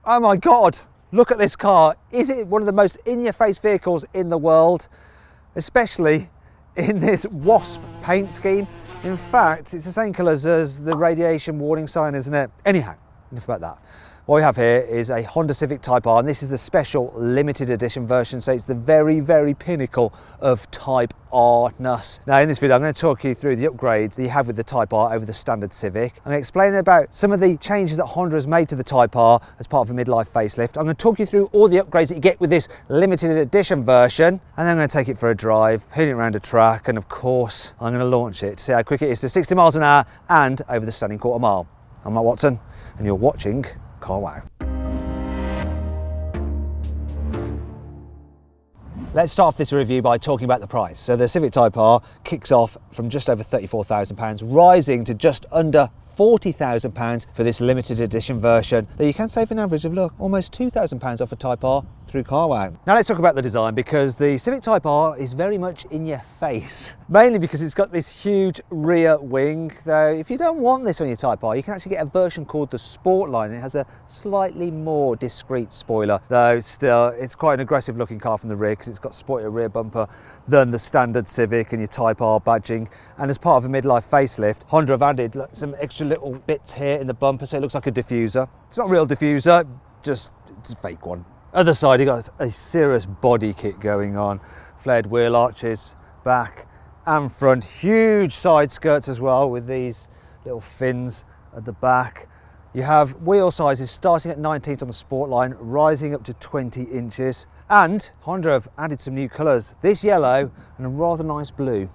Oh my God, look at this car. Is it one of the most in-your-face vehicles in the world? Especially in this wasp paint scheme. In fact, it's the same colours as the radiation warning sign, isn't it? Anyhow, enough about that. What we have here is a Honda Civic Type R, and this is the special limited edition version, so it's the very, very pinnacle of Type R-ness. Now in this video I'm going to talk you through the upgrades that you have with the Type R over the standard Civic. I'm going to explain about some of the changes that Honda has made to the Type R as part of a midlife facelift. I'm going to talk you through all the upgrades that you get with this limited edition version, and then I'm going to take it for a drive, put it around a track, and of course I'm going to launch it to see how quick it is to 60 miles an hour and over the standing quarter mile. I'm Matt Watson and you're watching carwow. Let's start off this review by talking about the price. So the Civic Type R kicks off from just over £34,000, rising to just under £40,000 for this limited edition version, that you can save an average of, look, almost £2,000 off a Type R through carwow. Now let's talk about the design, because the Civic Type R is very much in your face, mainly because it's got this huge rear wing. Though if you don't want this on your Type R, you can actually get a version called the Sport line. It has a slightly more discreet spoiler, though still it's quite an aggressive looking car from the rear because it's got sportier rear bumper than the standard Civic and your Type R badging. And as part of a midlife facelift, Honda have added some extra little bits here in the bumper, so it looks like a diffuser. It's not a real diffuser, just it's a fake one. Other side, you've got a serious body kit going on. Flared wheel arches, back and front. Huge side skirts as well, with these little fins at the back. You have wheel sizes starting at 19s on the Sport line, rising up to 20 inches. And Honda have added some new colours, this yellow and a rather nice blue.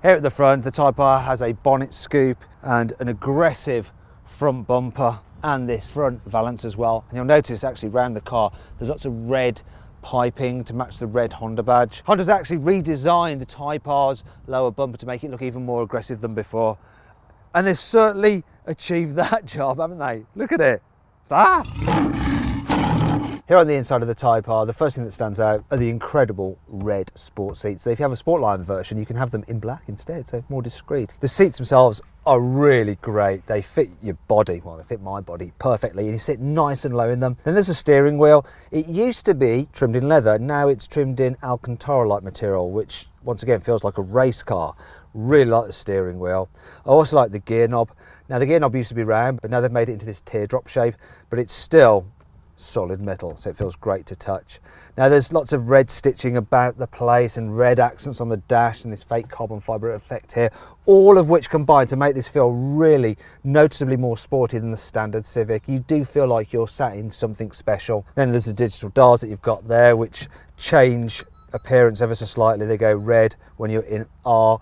Here at the front, the Type R has a bonnet scoop and an aggressive front bumper, and this front valance as well. And you'll notice actually around the car there's lots of red piping to match the red Honda badge. Honda's actually redesigned the Type R's lower bumper to make it look even more aggressive than before, and they've certainly achieved that job, haven't they? Look at it. Here on the inside of the Type R, the first thing that stands out are the incredible red sport seats. So if you have a Sportline version, you can have them in black instead, so more discreet. The seats themselves are really great. They fit your body, well, they fit my body perfectly, and you sit nice and low in them. Then there's a steering wheel. It used to be trimmed in leather, now it's trimmed in Alcantara-like material, which once again feels like a race car. Really like the steering wheel. I also like the gear knob. Now the gear knob used to be round, but now they've made it into this teardrop shape, but it's still solid metal, so it feels great to touch. Now there's lots of red stitching about the place and red accents on the dash and this fake carbon fibre effect here, all of which combine to make this feel really noticeably more sporty than the standard Civic. You do feel like you're sat in something special. Then there's the digital dials that you've got there, which change appearance ever so slightly. They go red when you're in R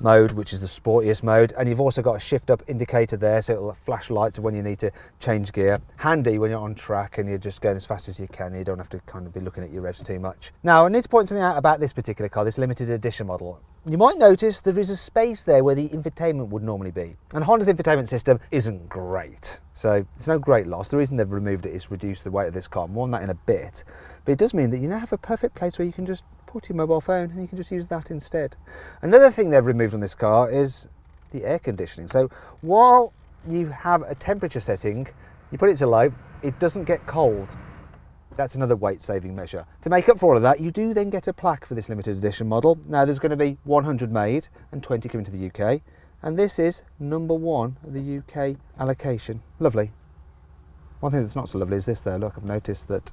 mode, which is the sportiest mode, and you've also got a shift up indicator there, so it'll flash lights when you need to change gear. Handy when you're on track and you're just going as fast as you can. You don't have to kind of be looking at your revs too much. Now I need to point something out about this particular car, this limited edition model. You might notice there is a space there where the infotainment would normally be, and Honda's infotainment system isn't great, so it's no great loss. The reason they've removed it is reduce the weight of this car. More on that in a bit, but it does mean that you now have a perfect place where you can just put your mobile phone and you can just use that instead. Another thing they've removed on this car is the air conditioning. So while you have a temperature setting, you put it to low, it doesn't get cold. That's another weight saving measure. To make up for all of that, you do then get a plaque for this limited edition model. Now there's going to be 100 made and 20 coming to the UK, and this is #1 of the UK allocation. Lovely. One thing that's not so lovely is this there. Look, I've noticed that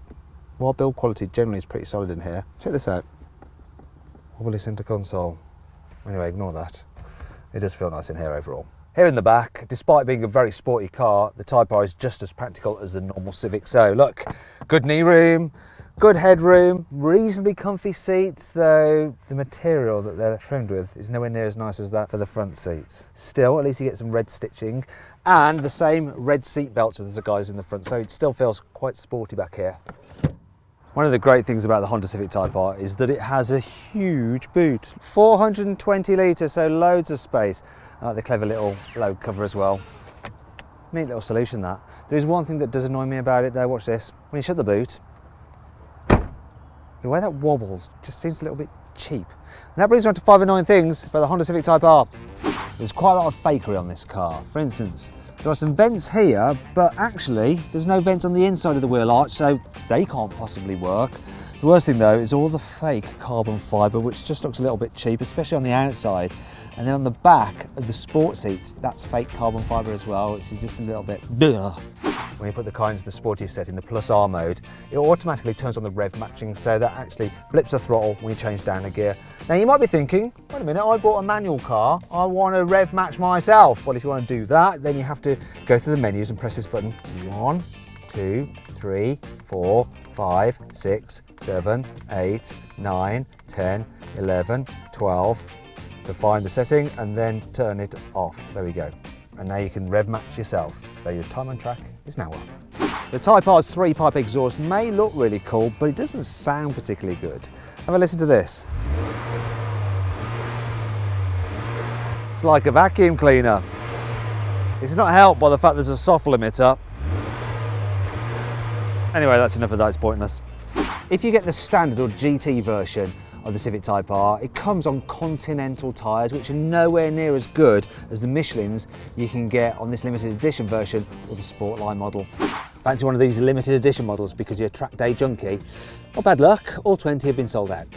while build quality generally is pretty solid in here, check this out. Wobbly centre console. Anyway, ignore that. It does feel nice in here overall. Here in the back, despite being a very sporty car, the Type R is just as practical as the normal Civic. So look, good knee room, good headroom, reasonably comfy seats, though the material that they're trimmed with is nowhere near as nice as that for the front seats. Still, at least you get some red stitching and the same red seat belts as the guys in the front, so it still feels quite sporty back here. One of the great things about the Honda Civic Type R is that it has a huge boot. 420 litres, so loads of space. I like the clever little load cover as well. Neat little solution that. There is one thing that does annoy me about it though, watch this. When you shut the boot, the way that wobbles just seems a little bit cheap. And that brings me on to 5 annoying things about the Honda Civic Type R. There's quite a lot of fakery on this car. For instance, there are some vents here, but actually there's no vents on the inside of the wheel arch, so they can't possibly work. The worst thing though is all the fake carbon fibre, which just looks a little bit cheap, especially on the outside. And then on the back of the sport seats, that's fake carbon fibre as well, which is just a little bit ugh. When you put the car into the sporty set in the Plus R mode, it automatically turns on the rev matching, so that actually blips the throttle when you change down a gear. Now you might be thinking, wait a minute, I bought a manual car, I want to rev match myself. Well, if you want to do that, then you have to go through the menus and press this button. 1, 2, 3, 4, 5, 6, 7, 8, 9, 10, 11, 12, to find the setting and then turn it off. There we go. And now you can rev match yourself, though your time on track is now up. The Type R's 3-pipe exhaust may look really cool, but it doesn't sound particularly good. Have a listen to this. It's like a vacuum cleaner. It's not helped by the fact there's a soft limiter. Anyway, that's enough of that, it's pointless. If you get the standard or GT version of the Civic Type R, it comes on Continental tyres, which are nowhere near as good as the Michelins you can get on this limited edition version or the Sportline model. Fancy one of these limited edition models because you're a track day junkie? Well, bad luck, all 20 have been sold out.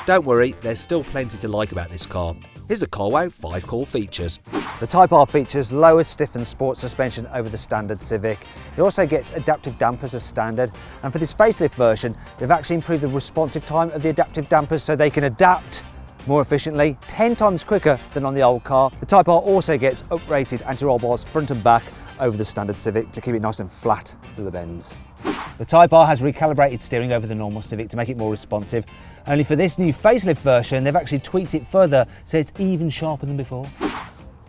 Don't worry, there's still plenty to like about this car. Here's the carwow 5 core features. The Type R features lower stiffened sport suspension over the standard Civic. It also gets adaptive dampers as standard, and for this facelift version, they've actually improved the responsive time of the adaptive dampers so they can adapt more efficiently, 10 times quicker than on the old car. The Type R also gets uprated anti-roll bars front and back over the standard Civic to keep it nice and flat through the bends. The Type R has recalibrated steering over the normal Civic to make it more responsive. Only for this new facelift version, they've actually tweaked it further so it's even sharper than before.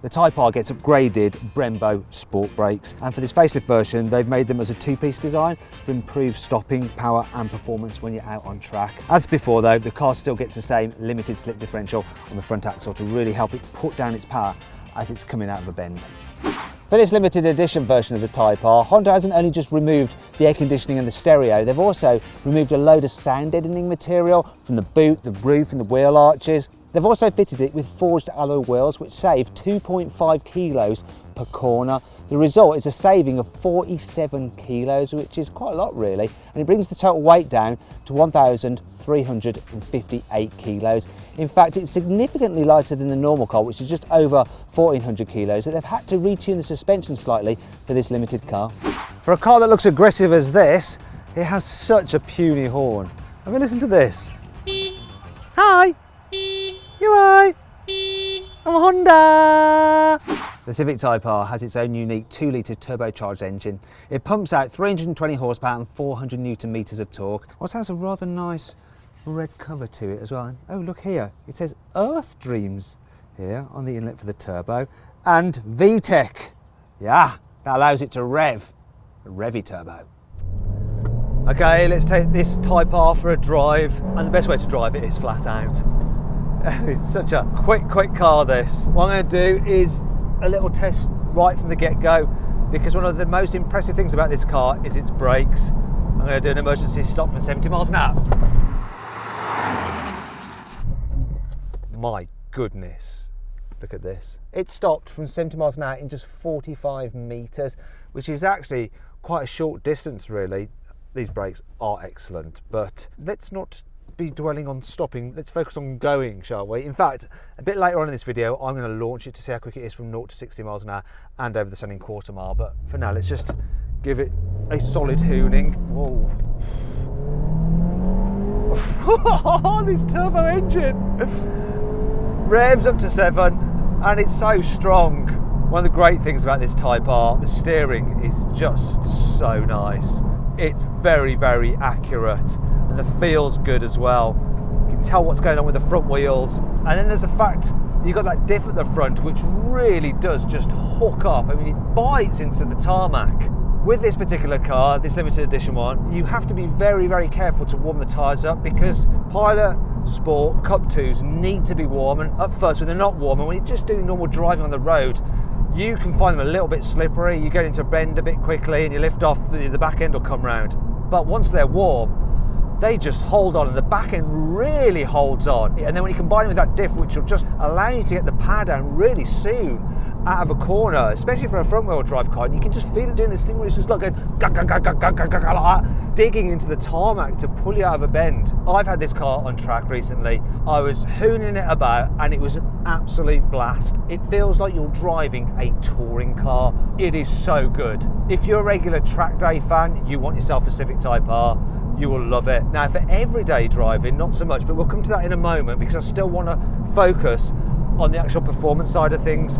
The Type R gets upgraded Brembo sport brakes, and for this facelift version they've made them as a 2-piece design for improved stopping power and performance when you're out on track. As before though, the car still gets the same limited slip differential on the front axle to really help it put down its power as it's coming out of a bend. For this limited edition version of the Type R, Honda hasn't only just removed the air conditioning and the stereo, they've also removed a load of sound deadening material from the boot, the roof and the wheel arches. They've also fitted it with forged alloy wheels which save 2.5 kilos per corner. The result is a saving of 47 kilos, which is quite a lot really, and it brings the total weight down to 1,358 kilos. In fact, it's significantly lighter than the normal car, which is just over 1,400 kilos, so they've had to retune the suspension slightly for this limited car. For a car that looks aggressive as this, it has such a puny horn. I mean, listen to this. Hi! You right? I'm a Honda! The Civic Type R has its own unique 2-litre turbocharged engine. It pumps out 320 horsepower and 400 newton meters of torque. Also has a rather nice red cover to it as well. And oh, look here, it says Earth Dreams here on the inlet for the turbo, and VTEC. Yeah, that allows it to rev, a revvy turbo. Okay, let's take this Type R for a drive, and the best way to drive it is flat out. It's such a quick car, this. What I'm going to do is a little test right from the get-go, because one of the most impressive things about this car is its brakes. I'm going to do an emergency stop for 70 miles an hour. My goodness, look at this. It stopped from 70 miles an hour in just 45 meters, which is actually quite a short distance really. These brakes are excellent, but let's not be dwelling on stopping, let's focus on going, shall we? In fact, a bit later on in this video, I'm going to launch it to see how quick it is from 0 to 60 miles an hour and over the stunning quarter mile, but for now, let's just give it a solid hooning. Whoa. This turbo engine revs up to 7 and it's so strong. One of the great things about this Type R, the steering is just so nice. It's very accurate, and the feel's good as well. You can tell what's going on with the front wheels, and then there's the fact you've got that diff at the front which really does just hook up. I mean, it bites into the tarmac. With this particular car, this limited edition one, you have to be very careful to warm the tyres up, because Pilot, Sport, Cup 2s need to be warm, and at first when they're not warm, and when you're just doing normal driving on the road, you can find them a little bit slippery. You get into a bend a bit quickly and you lift off, the back end will come round. But once they're warm, they just hold on, and the back end really holds on. And then when you combine it with that diff, which will just allow you to get the power down really soon out of a corner, especially for a front wheel drive car, and you can just feel it doing this thing where it's just like going like that, digging into the tarmac to pull you out of a bend. I've had this car on track recently. I was hooning it about and it was an absolute blast. It feels like you're driving a touring car. It is so good. If you're a regular track day fan, you want yourself a Civic Type R, you will love it. Now for everyday driving, not so much, but we'll come to that in a moment because I still want to focus on the actual performance side of things.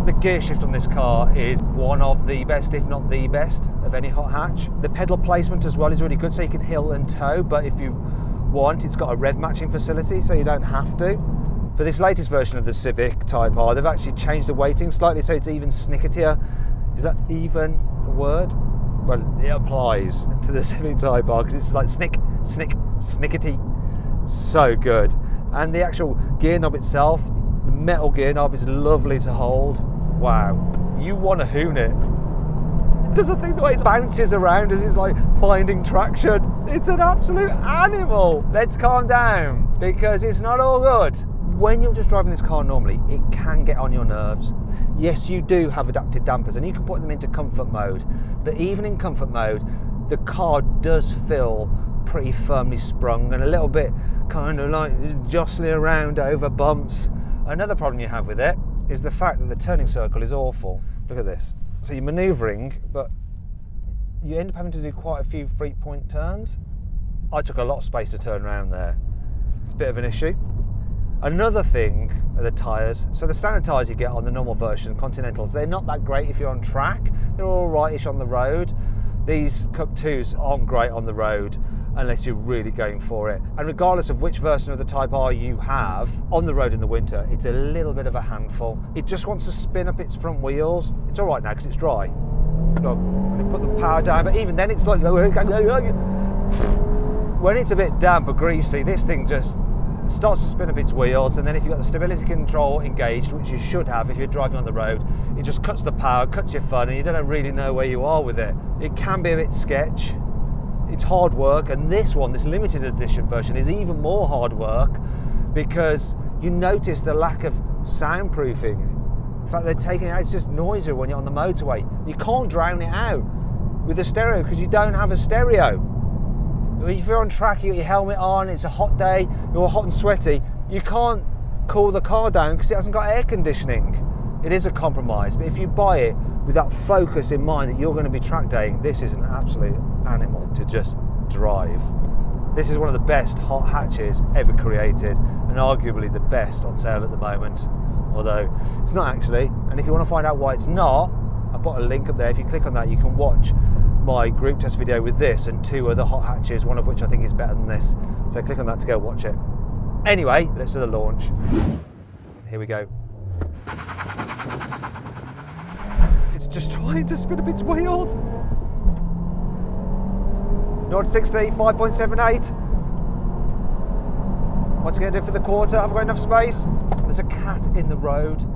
The gear shift on this car is one of the best, if not the best, of any hot hatch. The pedal placement as well is really good, so you can hill and tow, but if you want, it's got a rev matching facility, so you don't have to. For this latest version of the Civic Type R, they've actually changed the weighting slightly, so it's even snickertier. Is that even a word? Well, it applies to the Civic Type R because it's like snickety. So good. And the actual gear knob itself, the metal gear knob, is lovely to hold. Wow, you want to hoon it. It does a thing the way it bounces around as it's like finding traction. It's an absolute animal. Let's calm down because it's not all good. When you're just driving this car normally, it can get on your nerves. Yes, you do have adaptive dampers and you can put them into comfort mode, but even in comfort mode, the car does feel pretty firmly sprung and a little bit kind of like jostling around over bumps. Another problem you have with it is the fact that the turning circle is awful. Look at this. So you're manoeuvring, but you end up having to do quite a few 3-point turns. I took a lot of space to turn around there. It's a bit of an issue. Another thing are the tyres. So the standard tyres you get on the normal version, Continentals, they're not that great if you're on track. They're all rightish on the road. These Cup 2s aren't great on the road unless you're really going for it. And regardless of which version of the Type R you have, on the road in the winter, it's a little bit of a handful. It just wants to spin up its front wheels. It's all right now because it's dry. Look, when you put the power down, but even then it's like, when it's a bit damp or greasy, this thing just starts to spin up its wheels, and then if you've got the stability control engaged, which you should have if you're driving on the road, it just cuts the power, cuts your fun, and you don't really know where you are with it. It can be a bit sketch. It's hard work, and this one, this limited edition version, is even more hard work because you notice the lack of soundproofing. In fact, they're taking it out, it's just noisier when you're on the motorway. You can't drown it out with a stereo because you don't have a stereo. If you're on track, you got your helmet on, it's a hot day, you're hot and sweaty, you can't cool the car down because it hasn't got air conditioning. It is a compromise, but if you buy it with that focus in mind that you're going to be track daying, this is an absolute animal to just drive. This is one of the best hot hatches ever created and arguably the best on sale at the moment, although it's not actually. And if you want to find out why it's not, I've got a link up there. If you click on that, you can watch my group test video with this and 2 other hot hatches, one of which I think is better than this. So click on that to go watch it. Anyway, let's do the launch. Here we go. It's just trying to spin up its wheels. 0 to 60, 5.78. What's it going to do for the quarter? Have I got enough space? There's a cat in the road.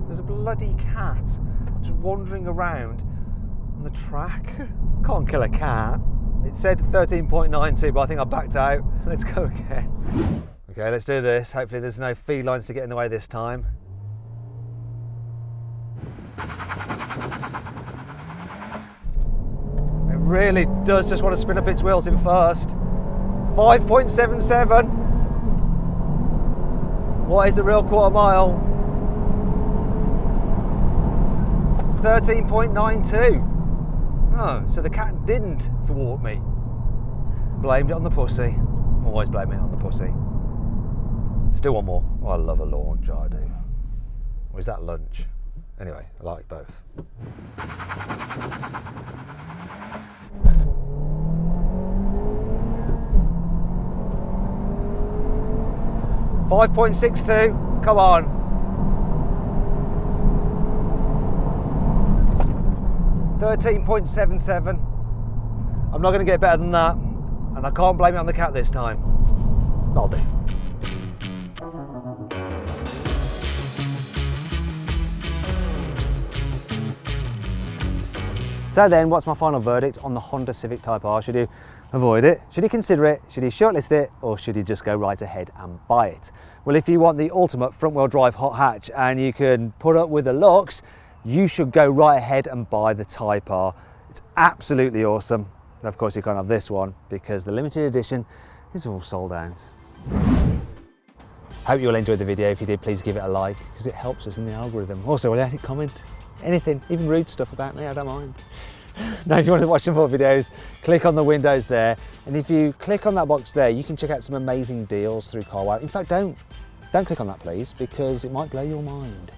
There's a bloody cat just wandering around on the track. Can't kill a cat. It said 13.92, but I think I backed out. Let's go again. Okay, let's do this. Hopefully there's no felines to get in the way this time. It really does just want to spin up its wheels in first. 5.77. What is a real quarter mile? 13.92. Oh, so the cat didn't thwart me. Blamed it on the pussy. Always blame it on the pussy. Let's do one more. Oh, I love a launch, I do. Or is that lunch? Anyway, I like both. $5.62. Come on. 13.77. I'm not going to get better than that, and I can't blame it on the cat this time. I'll do. So then, what's my final verdict on the Honda Civic Type R? Should you avoid it? Should you consider it? Should you shortlist it? Or should you just go right ahead and buy it? Well, if you want the ultimate front-wheel drive hot hatch and you can put up with the looks, you should go right ahead and buy the Type R. It's absolutely awesome. And of course, you can't have this one because the limited edition is all sold out. Hope you all enjoyed the video. If you did, please give it a like because it helps us in the algorithm. Also, will you comment? Anything, even rude stuff about me, I don't mind. Now, if you want to watch some more videos, click on the windows there. And if you click on that box there, you can check out some amazing deals through carwow. In fact, don't click on that, please, because it might blow your mind.